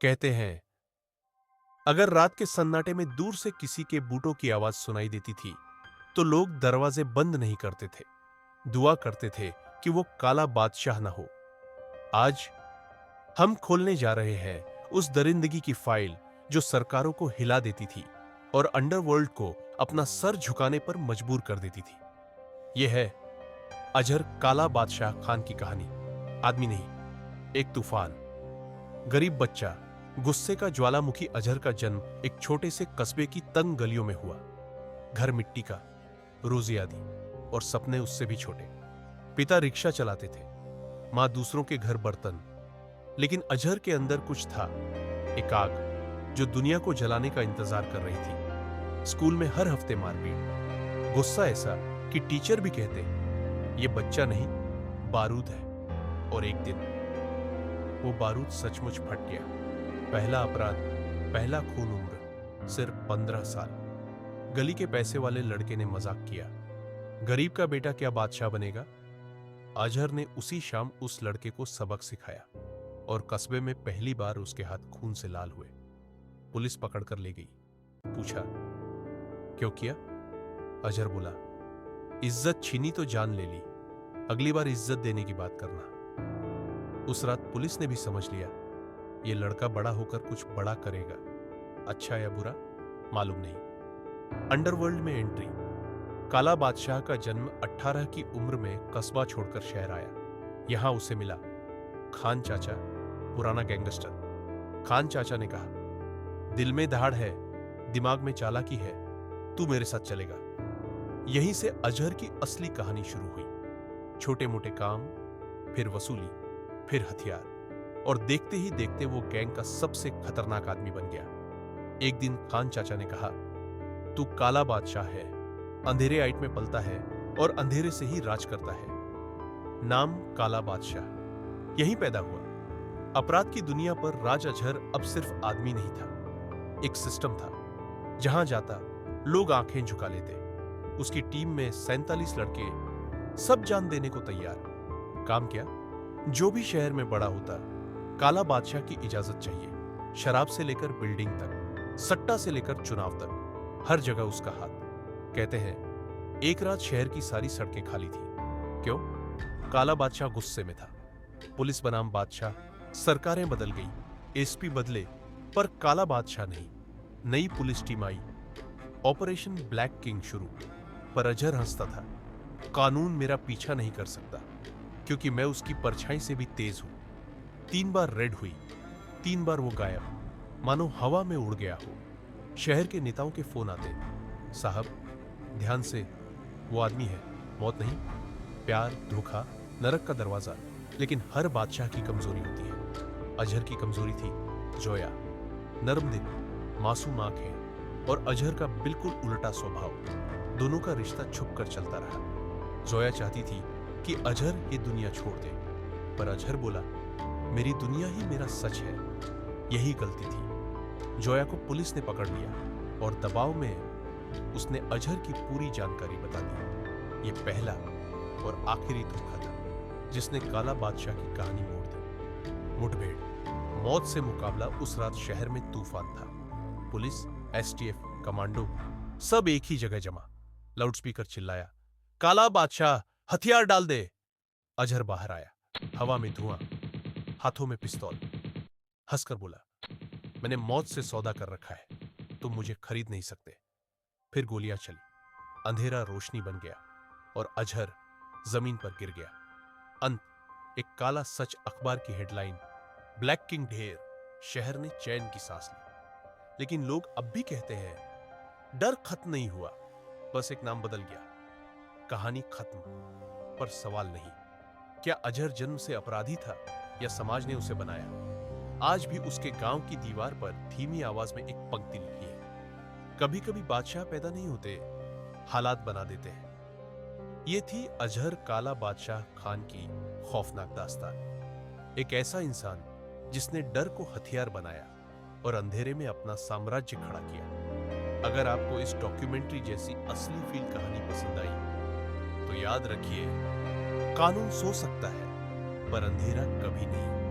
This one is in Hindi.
कहते हैं, अगर रात के सन्नाटे में दूर से किसी के बूटों की आवाज सुनाई देती थी तो लोग दरवाजे बंद नहीं करते थे, दुआ करते थे कि वो काला बादशाह ना हो। आज हम खोलने जा रहे हैं उस दरिंदगी की फाइल जो सरकारों को हिला देती थी और अंडरवर्ल्ड को अपना सर झुकाने पर मजबूर कर देती थी। यह है अजहर काला बादशाह खान की कहानी। आदमी नहीं, एक तूफान। गरीब बच्चा, गुस्से का ज्वालामुखी अजहर का जन्म एक छोटे से कस्बे की तंग गलियों में हुआ। घर मिट्टी का, रोजी आदि और सपने उससे भी छोटे। पिता रिक्शा चलाते थे, मां दूसरों के घर बर्तन। लेकिन अजहर के अंदर कुछ था, एक आग जो दुनिया को जलाने का इंतजार कर रही थी। स्कूल में हर हफ्ते मारपीट, गुस्सा ऐसा कि टीचर भी कहते ये बच्चा नहीं, बारूद है। और एक दिन वो बारूद सचमुच फट गया। पहला अपराध, पहला खून, उम्र सिर्फ 15 साल। गली के पैसे वाले लड़के ने मजाक किया, गरीब का बेटा क्या बादशाह बनेगा। अजहर ने उसी शाम उस लड़के को सबक सिखाया और कस्बे में पहली बार उसके हाथ खून से लाल हुए। पुलिस पकड़कर ले गई। पूछा, क्यों किया? अजहर बोला, इज्जत छीनी तो जान ले ली, अगली बार इज्जत देने की बात करना। उस रात पुलिस ने भी समझ लिया, ये लड़का बड़ा होकर कुछ बड़ा करेगा। अच्छा या बुरा मालूम नहीं। अंडरवर्ल्ड में एंट्री। काला बादशाह का जन्म 18 की उम्र में कस्बा छोड़कर शहर आया। यहां उसे मिला खान चाचा, पुराना गैंगस्टर। खान चाचा ने कहा, दिल में धाड़ है, दिमाग में चालाकी है, तू मेरे साथ चलेगा। यहीं से अजहर की असली कहानी शुरू हुई। छोटे मोटे काम, फिर वसूली, फिर हथियार, और देखते ही देखते वो गैंग का सबसे खतरनाक आदमी बन गया। एक दिन खान चाचा ने कहा, तू काला बादशाह है, अंधेरे आइट में पलता है और अंधेरे से ही राज करता है। नाम काला बादशाह यहीं पैदा हुआ। अपराध की दुनिया पर राज अजहर अब सिर्फ आदमी नहीं था, एक सिस्टम था। जहां जाता लोग आंखें झुका लेते। उसकी टीम में 47 लड़के, सब जान देने को तैयार। काम क्या? जो भी शहर में बड़ा होता, काला बादशाह की इजाजत चाहिए। शराब से लेकर बिल्डिंग तक, सट्टा से लेकर चुनाव तक, हर जगह उसका हाथ। कहते हैं एक रात शहर की सारी सड़कें खाली थी। क्यों? काला बादशाह गुस्से में था। पुलिस बनाम बादशाह, सरकारें बदल गई, एसपी बदले, पर काला बादशाह नहीं। नई पुलिस टीम आई, ऑपरेशन ब्लैक किंग शुरू। पर अजहर हंसता था, कानून मेरा पीछा नहीं कर सकता, क्योंकि मैं उसकी परछाई से भी तेज हूं। 3 बार रेड हुई, 3 बार वो गायब, मानो हवा में उड़ गया हो। शहर के नेताओं के फोन आते, साहब ध्यान से, वो आदमी है, मौत नहीं, प्यार, धोखा, नरक का दरवाजा। लेकिन हर बादशाह की कमजोरी होती है। अजहर की कमजोरी थी जोया। नर्म दिल, मासूम आंखें, और अजहर का बिल्कुल उल्टा स्वभाव। दोनों का रिश्ता छुप कर चलता रहा। जोया चाहती थी कि अजहर ये दुनिया छोड़ दे, पर अजहर बोला, मेरी दुनिया ही मेरा सच है। यही गलती थी। जोया को पुलिस ने पकड़ लिया और दबाव में उसने अजहर की पूरी जानकारी बता दी। ये पहला और आखिरी धोखा था जिसने काला बादशाह की कहानी मोड़ दी। मुठभेड़, मौत से मुकाबला। उस रात शहर में तूफान था। पुलिस, एसटीएफ, कमांडो, सब एक ही जगह जमा। लाउडस्पीकर चिल्लाया, काला बादशाह, हथियार डाल दे। अजहर बाहर आया, हवा में धुआं, हाथों में पिस्तौल। हंसकर बोला, मैंने मौत से सौदा कर रखा है, तुम मुझे खरीद नहीं सकते। फिर गोलियां चली, अंधेरा रोशनी बन गया और अजहर जमीन पर गिर गया। अंत, एक काला सच अखबार की हेडलाइन, ब्लैक किंग ढेर। शहर ने चैन की सांस ली। लेकिन लोग अब भी कहते हैं, डर खत्म नहीं हुआ, बस एक नाम बदल गया। कहानी खत्म, पर सवाल नहीं। क्या अजहर जन्म से अपराधी था या समाज ने उसे बनाया? आज भी उसके गांव की दीवार पर धीमी आवाज में एक पंक्ति लिखी है, कभी कभी बादशाह पैदा नहीं होते, हालात बना देते हैं। ये थी अजहर काला बादशाह खान की खौफनाक दास्तान। एक ऐसा इंसान जिसने डर को हथियार बनाया और अंधेरे में अपना साम्राज्य खड़ा किया। अगर आपको इस डॉक्यूमेंट्री जैसी असली फील कहानी पसंद आई तो याद रखिए, कानून सो सकता है पर अंधेरा कभी नहीं।